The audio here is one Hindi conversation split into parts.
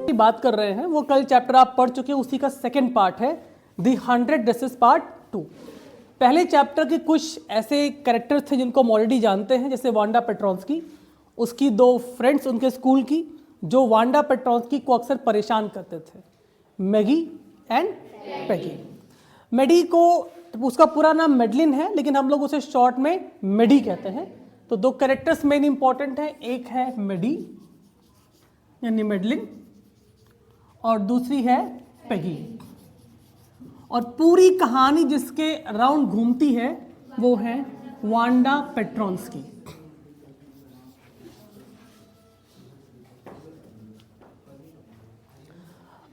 की बात कर रहे हैं वो कल चैप्टर आप पढ़ चुके हैं, उसी का सेकंड पार्ट है द 100 ड्रेसेस पार्ट 2। पहले चैप्टर के कुछ ऐसे कैरेक्टर्स थे जिनको हम ऑलरेडी जानते हैं, जैसे वांडा पेट्रोंस्की, उसकी दो फ्रेंड्स उनके स्कूल की जो वांडा पेट्रोंस्की को अक्सर परेशान करते थे, मैगी एंड पैगी। मेडी को, उसका पूरा नाम मेडलिन है लेकिन हम लोग उसे शॉर्ट में मेडी कहते हैं। तो दो कैरेक्टर्स मेन इंपॉर्टेंट है, एक है मेडी यानी मेडलिन और दूसरी है पैगी। और पूरी कहानी जिसके अराउंड घूमती है वो है वांडा पेट्रोंस्की।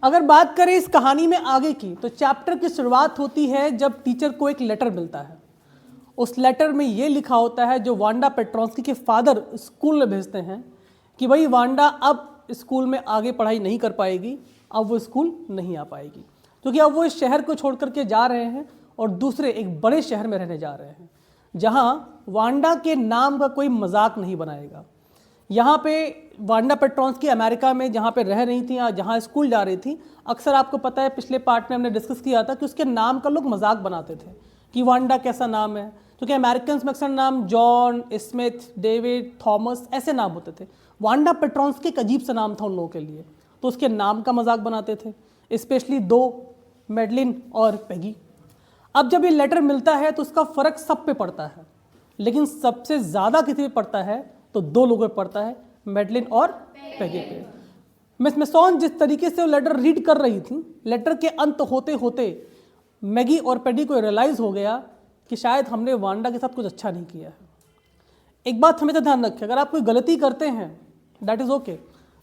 अगर बात करें इस कहानी में आगे की, तो चैप्टर की शुरुआत होती है जब टीचर को एक लेटर मिलता है। उस लेटर में ये लिखा होता है, जो वांडा पेट्रोंस्की के फादर स्कूल में भेजते हैं, कि भाई वांडा अब स्कूल में आगे पढ़ाई नहीं कर पाएगी, अब वो स्कूल नहीं आ पाएगी, क्योंकि अब वो इस शहर को छोड़ करके जा रहे हैं और दूसरे एक बड़े शहर में रहने जा रहे हैं, जहाँ वांडा के नाम का कोई मजाक नहीं बनाएगा। यहाँ पे वांडा पेट्रोंस्की अमेरिका में जहाँ पे रह रही थी या जहाँ स्कूल जा रही थी, अक्सर आपको पता है पिछले पार्ट में हमने डिस्कस किया था कि उसके नाम का लोग मजाक बनाते थे कि वांडा कैसा नाम है, क्योंकि अमेरिकन में अक्सर नाम जॉन, स्मिथ, डेविड, थॉमस ऐसे नाम होते थे। वांडा पेट्रोंस्की एक अजीब सा नाम था उन लोगों के लिए, तो उसके नाम का मजाक बनाते थे, स्पेशली दो, मेडलिन और पैगी। अब जब ये लेटर मिलता है तो उसका फ़र्क सब पे पड़ता है, लेकिन सबसे ज़्यादा किसी पे पड़ता है तो दो लोगों पे पड़ता है, मेडलिन और पैगी पे। मिस मेसॉन जिस तरीके से वो लेटर रीड कर रही थी, लेटर के अंत होते होते मैगी और पैगी को रियलाइज़ हो गया कि शायद हमने वांडा के साथ कुछ अच्छा नहीं किया है। एक बात हमेशा ध्यान रखें, अगर आप कोई गलती करते हैं दैट इज़ ओके,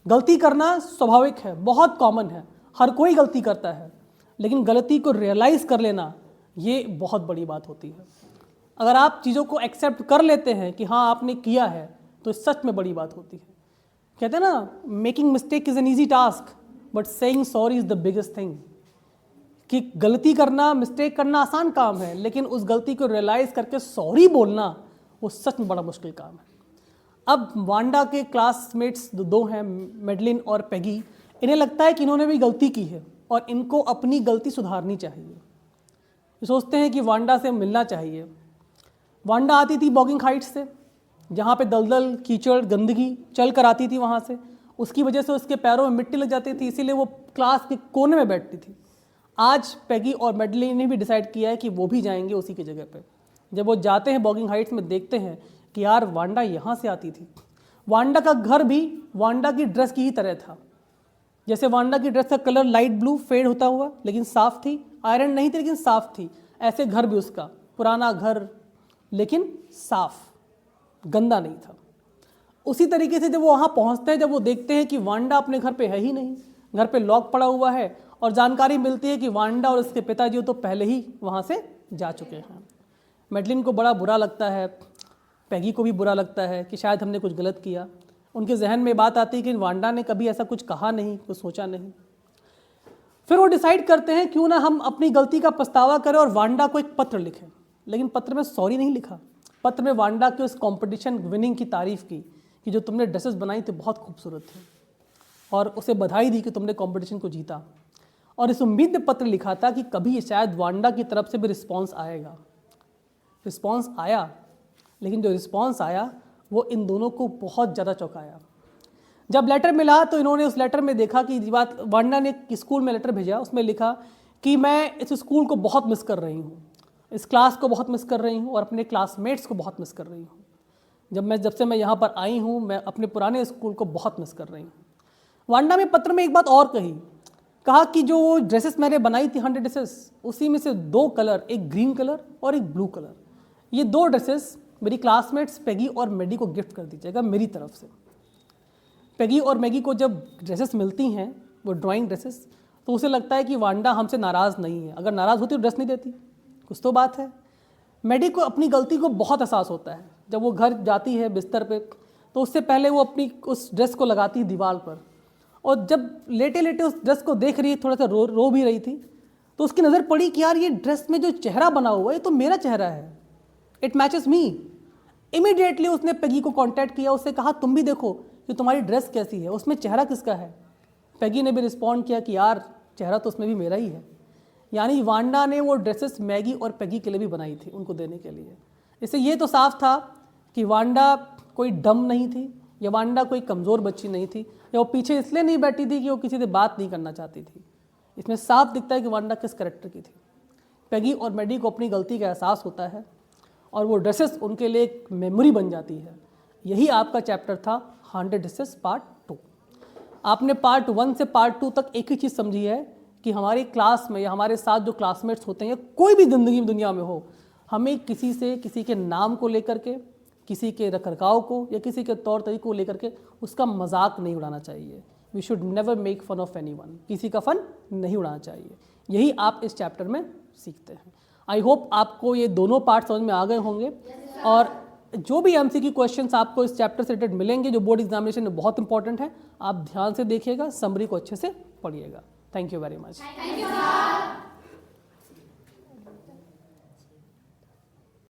गलती करना स्वाभाविक है, बहुत कॉमन है, हर कोई गलती करता है, लेकिन गलती को रियलाइज़ कर लेना ये बहुत बड़ी बात होती है। अगर आप चीज़ों को एक्सेप्ट कर लेते हैं कि हाँ आपने किया है, तो सच में बड़ी बात होती है। कहते हैं ना, making mistake is an easy task but saying sorry is the biggest thing, कि गलती करना, मिस्टेक करना आसान काम है, लेकिन उस गलती को रियलाइज़ करके सॉरी बोलना वो सच में बड़ा मुश्किल काम है। अब वांडा के क्लासमेट्स दो हैं, मेडलिन और पैगी, इन्हें लगता है कि इन्होंने भी गलती की है और इनको अपनी गलती सुधारनी चाहिए। ये सोचते हैं कि वांडा से मिलना चाहिए। वांडा आती थी बॉगिंग हाइट्स से, जहाँ पे दलदल, कीचड़, गंदगी चल कर आती थी वहाँ से, उसकी वजह से उसके पैरों में मिट्टी लग जाती थी, इसीलिए वो क्लास के कोने में बैठती थी। आज पैगी और मेडलिन ने भी डिसाइड किया है कि वो भी जाएंगे उसी की जगह पे। जब वो जाते हैं बॉगिंग हाइट्स में, देखते हैं कि यार वांडा यहाँ से आती थी। वांडा का घर भी वांडा की ड्रेस की ही तरह था, जैसे वांडा की ड्रेस का कलर लाइट ब्लू फेड होता हुआ, लेकिन साफ़ थी, आयरन नहीं थी लेकिन साफ़ थी, ऐसे घर भी उसका, पुराना घर लेकिन साफ़, गंदा नहीं था। उसी तरीके से जब वो वहाँ पहुँचते हैं, जब वो देखते हैं कि वांडा अपने घर पे है ही नहीं, घर पे लॉक पड़ा हुआ है, और जानकारी मिलती है कि वांडा और उसके पिताजी तो पहले ही वहाँ से जा चुके हैं। मेडलिन को बड़ा बुरा लगता है, पैगी को भी बुरा लगता है कि शायद हमने कुछ गलत किया। उनके जहन में बात आती है कि वांडा ने कभी ऐसा कुछ कहा नहीं, कुछ सोचा नहीं। फिर वो डिसाइड करते हैं क्यों ना हम अपनी गलती का पछतावा करें और वांडा को एक पत्र लिखें। लेकिन पत्र में सॉरी नहीं लिखा, पत्र में वांडा के उस कंपटीशन विनिंग की तारीफ़ की कि जो तुमने ड्रेसेस बनाई थी बहुत खूबसूरत थी, और उसे बधाई दी कि तुमने कंपटीशन को जीता। और इस उम्मीद में पत्र लिखा था कि कभी शायद वांडा की तरफ से भी रिस्पॉन्स आएगा। रिस्पॉन्स आया, लेकिन जो रिस्पॉन्स आया वो इन दोनों को बहुत ज़्यादा चौंकाया। जब लेटर मिला तो इन्होंने उस लेटर में देखा कि बात, वांडा ने स्कूल में लेटर भेजा, उसमें लिखा कि मैं इस स्कूल को बहुत मिस कर रही हूँ, इस क्लास को बहुत मिस कर रही हूँ और अपने क्लासमेट्स को बहुत मिस कर रही हूँ। जब से मैं यहाँ पर आई हूँ, मैं अपने पुराने स्कूल को बहुत मिस कर रही हूँ। वांडा में पत्र में एक बात और कहा कि जो ड्रेसेस मैंने बनाई थी 100 ड्रेसेस, उसी में से दो कलर, एक ग्रीन कलर और एक ब्लू कलर, ये दो ड्रेसेस मेरी क्लासमेट्स पैगी और मैगी को गिफ्ट कर दीजिएगा मेरी तरफ से। पैगी और मैगी को जब ड्रेसेस मिलती हैं, वो ड्राइंग ड्रेसेस, तो उसे लगता है कि वांडा हमसे नाराज़ नहीं है, अगर नाराज़ होती तो ड्रेस नहीं देती, कुछ तो बात है। मैगी को अपनी गलती को बहुत एहसास होता है। जब वो घर जाती है बिस्तर पे, तो उससे पहले वो अपनी उस ड्रेस को लगाती है दीवार पर, और जब लेटे लेटे उस ड्रेस को देख रही, थोड़ा सा रो भी रही थी, तो उसकी नज़र पड़ी कि यार ये ड्रेस में जो चेहरा बना हुआ है ये तो मेरा चेहरा है, इट मैचेस मी। इमीडिएटली उसने पैगी को कांटेक्ट किया, उससे कहा तुम भी देखो कि तुम्हारी ड्रेस कैसी है, उसमें चेहरा किसका है। पैगी ने भी रिस्पॉन्ड किया कि यार चेहरा तो उसमें भी मेरा ही है। यानी वांडा ने वो ड्रेसेस मैगी और पैगी के लिए भी बनाई थी, उनको देने के लिए। इससे ये तो साफ था कि वांडा कोई डम नहीं थी, या वांडा कोई कमज़ोर बच्ची नहीं थी, या वो पीछे इसलिए नहीं बैठी थी कि वो किसी से बात नहीं करना चाहती थी। इसमें साफ दिखता है कि वांडा किस कैरेक्टर की थी। पैगी और मैडी को अपनी गलती का एहसास होता है और वो ड्रेसेस उनके लिए एक मेमोरी बन जाती है। यही आपका चैप्टर था 100 ड्रेसेस पार्ट 2। आपने पार्ट 1 से पार्ट 2 तक एक ही चीज़ समझी है कि हमारी क्लास में या हमारे साथ जो क्लासमेट्स होते हैं या कोई भी ज़िंदगी में दुनिया में हो, हमें किसी से किसी के नाम को लेकर के, किसी के रखरखाव को या किसी के तौर तरीक़ों को लेकर के उसका मजाक नहीं उड़ाना चाहिए। We should never make fun of anyone, किसी का फन नहीं उड़ाना चाहिए। यही आप इस चैप्टर में सीखते हैं। आई होप आपको ये दोनों पार्ट समझ में आ गए होंगे, और जो भी एमसीक्यू क्वेश्चंस आपको इस चैप्टर से रिलेटेड मिलेंगे जो बोर्ड एग्जामिनेशन में बहुत इंपॉर्टेंट है, आप ध्यान से देखिएगा, समरी को अच्छे से पढ़िएगा। Thank you very much.